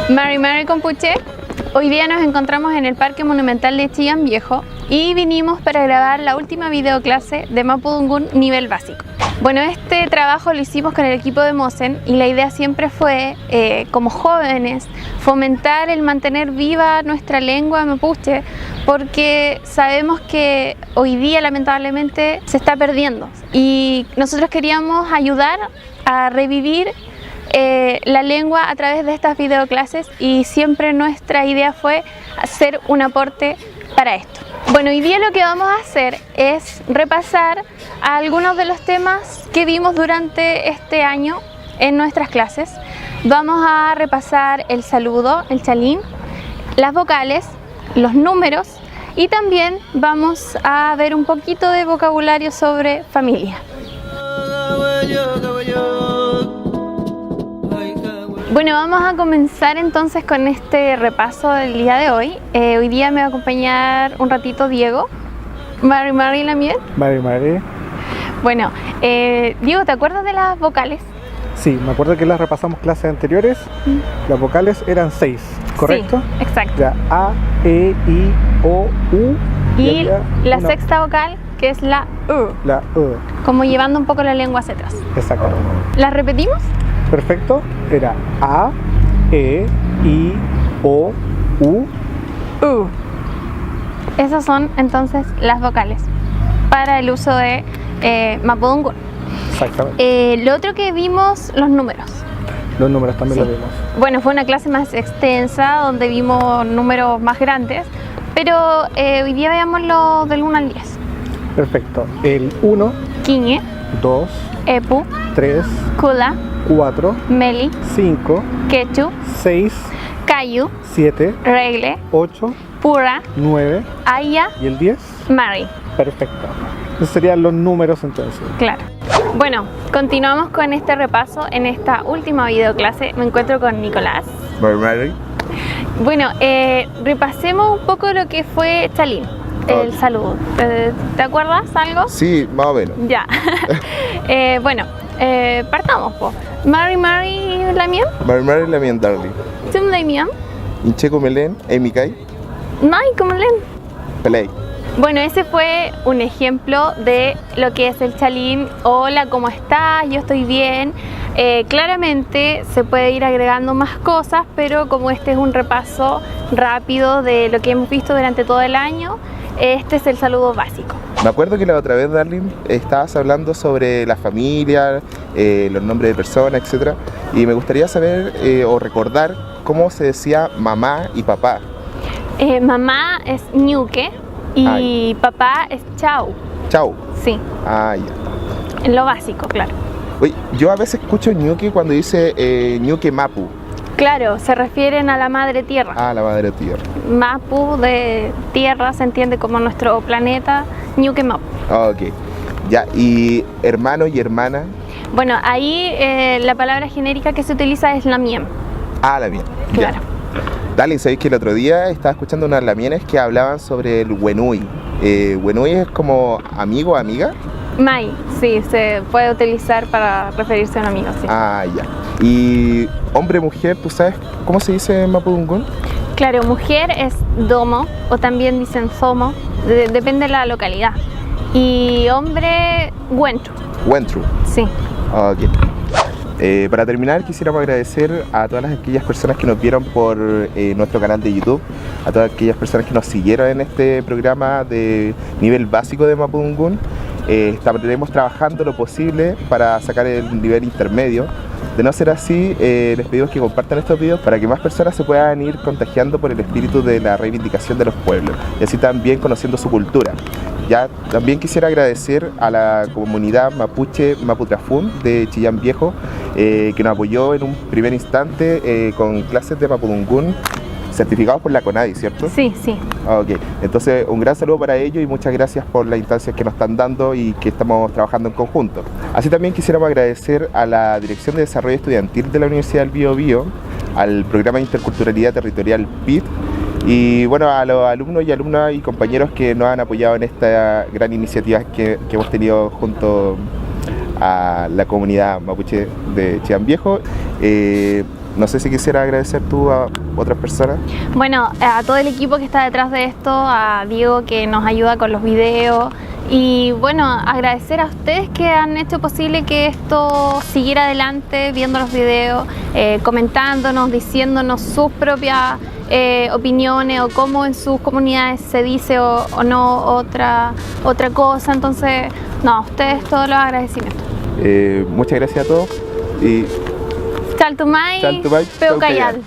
Mari Mari Compuche, hoy día nos encontramos en el Parque Monumental de Chillán Viejo y vinimos para grabar la última videoclase de Mapudungun nivel básico. Bueno, este trabajo lo hicimos con el equipo de Mosen y la idea siempre fue, como jóvenes, fomentar el mantener viva nuestra lengua mapuche, porque sabemos que hoy día lamentablemente se está perdiendo y nosotros queríamos ayudar a revivir la lengua a través de estas videoclases y siempre nuestra idea fue hacer un aporte para esto. Bueno, hoy día lo que vamos a hacer es repasar algunos de los temas que vimos durante este año en nuestras clases. Vamos a repasar el saludo, el chalín, las vocales, los números y también vamos a ver un poquito de vocabulario sobre familia. Bueno, vamos a comenzar entonces con este repaso del día de hoy. Hoy día me va a acompañar un ratito Diego. Mari Mari la miel. Mari Mari. Bueno, Diego, ¿te acuerdas de las vocales? Sí, me acuerdo que las repasamos clases anteriores. Las vocales eran 6, ¿correcto? Sí, exacto. Ya, A, E, I, O, U. Y la sexta vocal, que es la U. La U. Como llevando un poco la lengua hacia atrás. Exacto. ¿Las repetimos? Perfecto. Era A, E, I, O, U. U. Esas son entonces las vocales para el uso de Mapudungun. Exactamente. Lo otro que vimos, los números. Los números también Sí. los vimos. Bueno, fue una clase más extensa donde vimos números más grandes, pero hoy día veamos los del 1 al 10. Perfecto. El 1, Quiñe, 2, Epu, 3, Kula, 4, Meli, 5, Quechu, 6, Cayu, 7, Regle, 8, Pura, 9 Aya, y el 10. Mari. Perfecto. Esos serían los números entonces. Claro. Bueno, continuamos con este repaso en esta última videoclase. Me encuentro con Nicolás. Mari Mari. Bueno, repasemos un poco lo que fue Chalín, el saludo. ¿Te acuerdas algo? Sí, más o menos. Ya. Bueno, partamos, po. Mari Mari Lamien, Mari Mari la mien darling. Tum Lamien, Incheco Melen, Emikai, Nai Kumlen. Pelei. Bueno, ese fue un ejemplo de lo que es el Chalín. Hola, ¿cómo estás? Yo estoy bien. Claramente se puede ir agregando más cosas, pero como este es un repaso rápido de lo que hemos visto durante todo el año, este es el saludo básico. Me acuerdo que la otra vez, Darling, estabas hablando sobre la familia, los nombres de personas, etc. Y me gustaría saber o recordar cómo se decía mamá y papá. Mamá es ñuque y papá es chau. Chau. Sí, Ah, ya. en lo básico, claro. Oye, yo a veces escucho ñuque cuando dice ñuque mapu. Claro, se refieren a la madre tierra. Ah, la madre tierra. Mapu de tierra se entiende como nuestro planeta, ñuque Mapu. Ah, ok. Ya, y hermano y hermana. Bueno, ahí la palabra genérica que se utiliza es lamien. Ah, la mía. Claro. Darling, ¿sabéis que el otro día estaba escuchando unas lamienes que hablaban sobre el wenui? ¿Wenui es como amigo o amiga? Mai, sí, se puede utilizar para referirse a un amigo, sí. Ah, ya. Y hombre, mujer, ¿tú sabes cómo se dice en Mapudungun? Claro, mujer es domo o también dicen somo, depende de la localidad. Y hombre, guentru. Wentru. Sí. Ok. Para terminar, quisiéramos agradecer a todas aquellas personas que nos vieron por nuestro canal de YouTube, a todas aquellas personas que nos siguieron en este programa de nivel básico de Mapudungun. Estaremos trabajando lo posible para sacar el nivel intermedio. De no ser así, les pedimos que compartan estos videos para que más personas se puedan ir contagiando por el espíritu de la reivindicación de los pueblos y así también conociendo su cultura. Ya también quisiera agradecer a la comunidad mapuche Maputrafún de Chillán Viejo que nos apoyó en un primer instante con clases de Mapudungun certificados por la CONADI, ¿cierto? Sí, sí. Ok, entonces un gran saludo para ellos y muchas gracias por las instancias que nos están dando y que estamos trabajando en conjunto. Así también quisiéramos agradecer a la Dirección de Desarrollo Estudiantil de la Universidad del Biobío, al Programa de Interculturalidad Territorial PIT y bueno, a los alumnos y alumnas y compañeros que nos han apoyado en esta gran iniciativa que hemos tenido junto a la comunidad mapuche de Chillán Viejo. No sé si quisiera agradecer tú a otras personas. Bueno, a todo el equipo que está detrás de esto, a Diego que nos ayuda con los videos y bueno, agradecer a ustedes que han hecho posible que esto siguiera adelante, viendo los videos, comentándonos, diciéndonos sus propias opiniones o cómo en sus comunidades se dice o no otra cosa. Entonces, no, a ustedes todos los agradecimientos. Muchas gracias a todos y Chaltumay, Chaltumay, Peucayal.